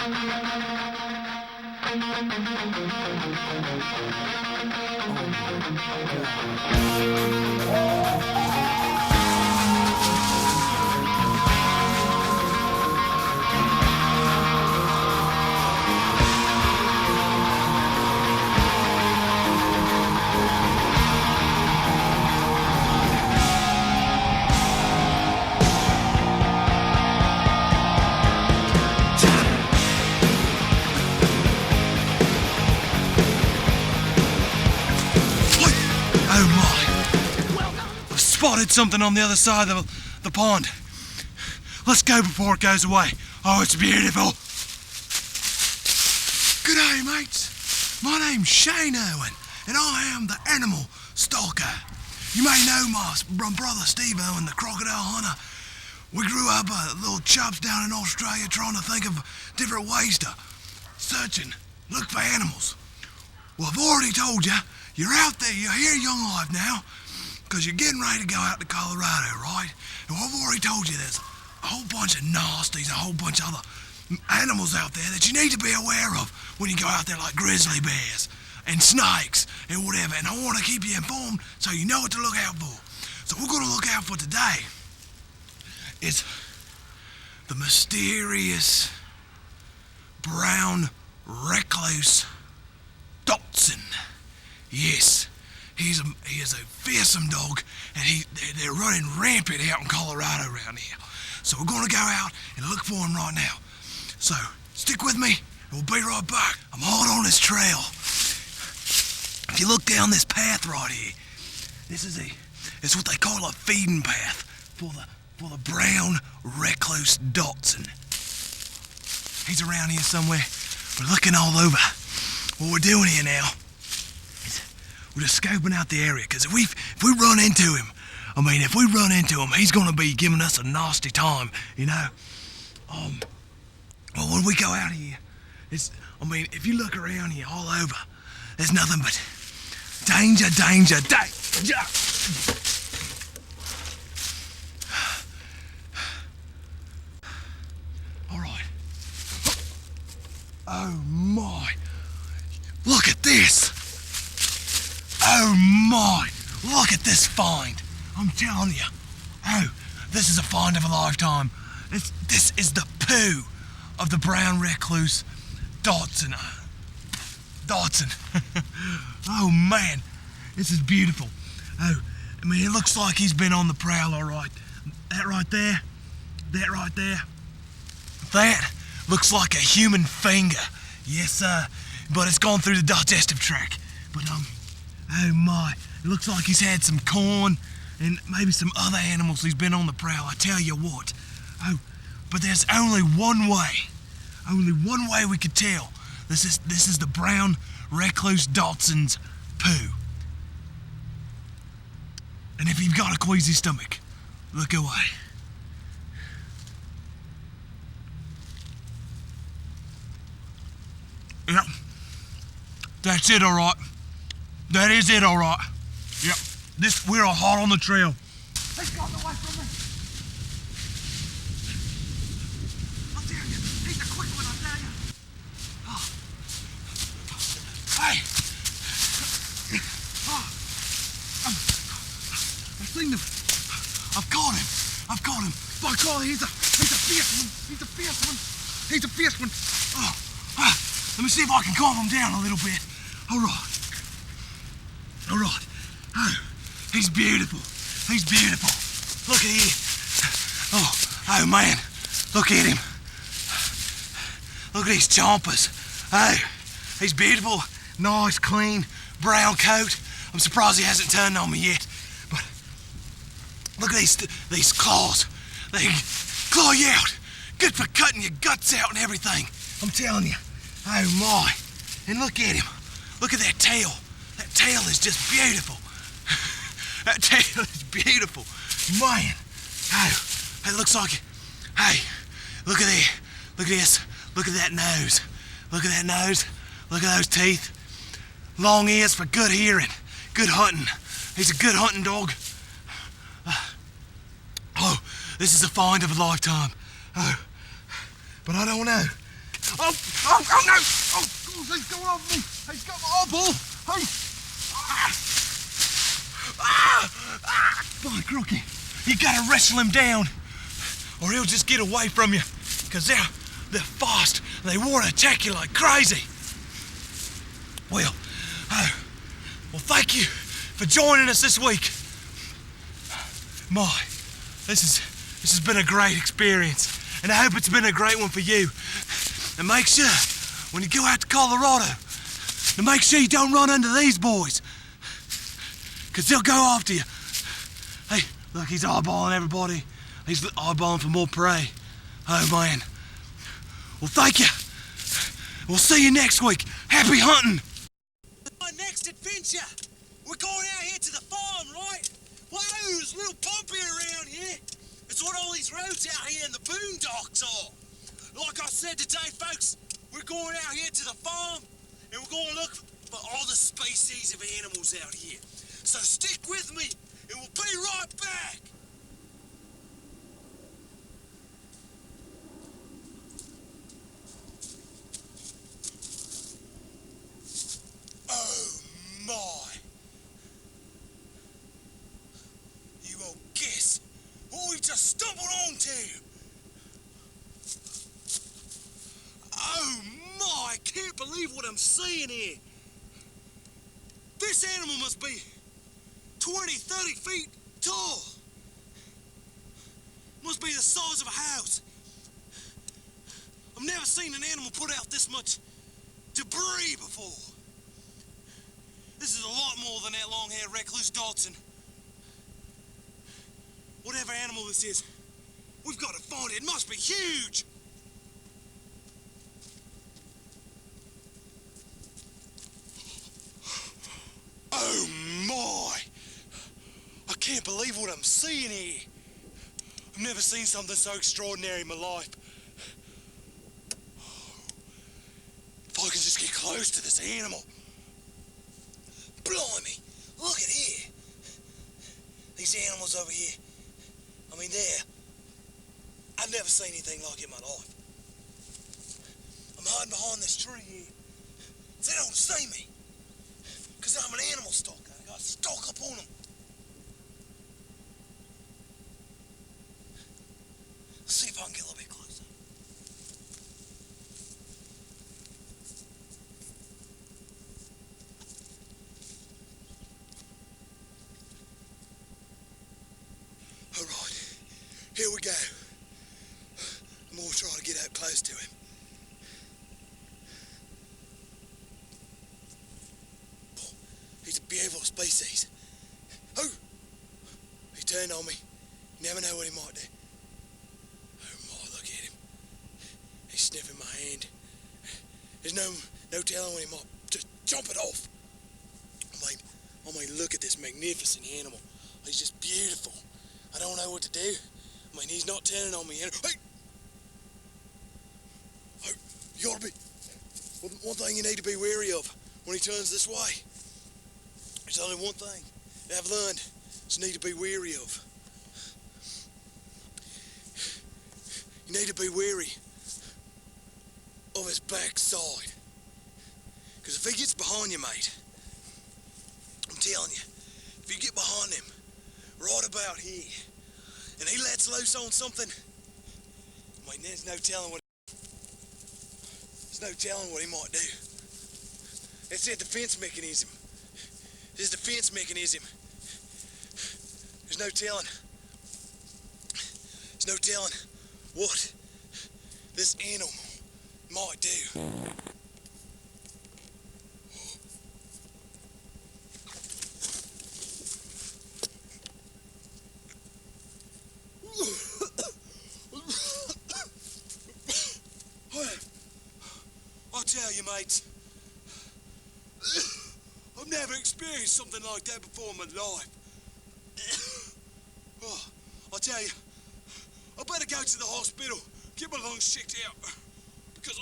Oh my! I've spotted something on the other side of the pond. Let's go before it goes away. Oh, it's beautiful. G'day, mates. My name's Shane Owen, and I am the animal stalker. You may know my brother Steve Owen, the crocodile hunter. We grew up little chops down in Australia trying to think of different ways to search and look for animals. Well, I've already told you, you're out there, you're here Young Life now, because you're getting ready to go out to Colorado, right? And I've already told you there's a whole bunch of nasties, a whole bunch of other animals out there that you need to be aware of when you go out there, like grizzly bears and snakes and whatever. And I want to keep you informed so you know what to look out for. So what we're going to look out for today is the mysterious brown recluse Dotson. Yes, he is a fearsome dog, and they're running rampant out in Colorado around here. So we're going to go out and look for him right now. So stick with me, and we'll be right back. I'm hot on this trail. If you look down this path right here, it's what they call a feeding path for the brown recluse Dotson. He's around here somewhere. We're looking all over. What we're doing here now is we're just scoping out the area, because if we run into him, he's gonna be giving us a nasty time, you know. Well, when we go out here, if you look around here all over, there's nothing but danger, danger, danger. All right. Oh my. Look at this! Oh my! Look at this find! I'm telling you. Oh, this is a find of a lifetime. This is the poo of the brown recluse Dotson. Oh man, this is beautiful. Oh, it looks like he's been on the prowl, all right. That right there, that looks like a human finger. Yes, sir. But it's gone through the digestive tract. But, oh my, it looks like he's had some corn and maybe some other animals. He's been on the prowl, I tell you what. Oh, but there's only one way we could tell. This is the brown recluse Dotson's poo. And if you've got a queasy stomach, look away. Yep. That's it, all right. That is it, all right. Yep. We're all hot on the trail. He's gotten away from me. I'll tell you, he's a quick one, I'll tell you. Oh. Hey. Oh. I've seen him. I've caught him. By God, he's a fierce one. Oh. Let me see if I can calm him down a little bit. All right. Oh, he's beautiful. Look at here. Oh man. Look at him. Look at his chompers. Oh, he's beautiful. Nice, clean, brown coat. I'm surprised he hasn't turned on me yet. But look at these claws. They claw you out. Good for cutting your guts out and everything. I'm telling you. Oh my. And look at him. Look at that tail. That tail is just beautiful. That tail is beautiful. Man. Oh, it looks like... Hey, look at there. Look at this. Look at that nose. Look at that nose. Look at those teeth. Long ears for good hearing. Good hunting. He's a good hunting dog. Oh, this is a find of a lifetime. Oh, but I don't know. Oh, no! Oh, God, he's going off me! He's got my eyeball! Hey! By Crocky, you gotta wrestle him down, or he'll just get away from you, because they're fast, and they want to attack you like crazy. Well, thank you for joining us this week. This has been a great experience, and I hope it's been a great one for you. And make sure, when you go out to Colorado, to make sure you don't run into these boys, because they'll go after you. Hey, look, he's eyeballing everybody. He's eyeballing for more prey. Oh, man. Well, thank you. We'll see you next week. Happy hunting. Our next adventure. We're going out here to the farm, right? Wow, there's a little pumpy around here. It's what all these roads out here in the boondocks are. Like I said today, folks, we're going out here to the farm, and we're going to look for all the species of animals out here. So stick with me, and we'll be right back. Oh my! You won't guess what we just stumbled onto. Oh my! I can't believe what I'm seeing here. This animal must be 20, 30 feet tall. Must be the size of a house. I've never seen an animal put out this much debris before. This is a lot more than that long-haired recluse Dodson. Whatever animal this is, we've got to find it. It must be huge. Oh my! I can't believe what I'm seeing here. I've never seen something so extraordinary in my life. If I can just get close to this animal. Blimey, look at here. These animals over here. I mean, I've never seen anything like it in my life. I'm hiding behind this tree here, so they don't see me. Because I'm an animal stalker. I gotta stalk up on them. Let's see if I can get a little bit closer. All right, here we go. I'm gonna try to get out close to him. He's a beautiful species. Oh! He turned on me. You never know what he might do. Oh my, look at him. He's sniffing my hand. There's no telling when he might just jump it off. I mean, look at this magnificent animal. He's just beautiful. I don't know what to do. I mean, he's not turning on me. Hey! Oh, you ought to be... One thing you need to be wary of when he turns this way. There's only one thing that I've learned. Just need to be wary of. You need to be wary of his backside. Because if he gets behind you, mate, I'm telling you, if you get behind him, right about here, and he lets loose on something, I mean, there's no telling what he might do. It's a defense mechanism. His defense mechanism. There's no telling. There's no telling what this animal might do. I'll tell you, mates. I've never experienced something like that before in my life. Oh, I'll tell you, I better go to the hospital, get my lungs checked out, because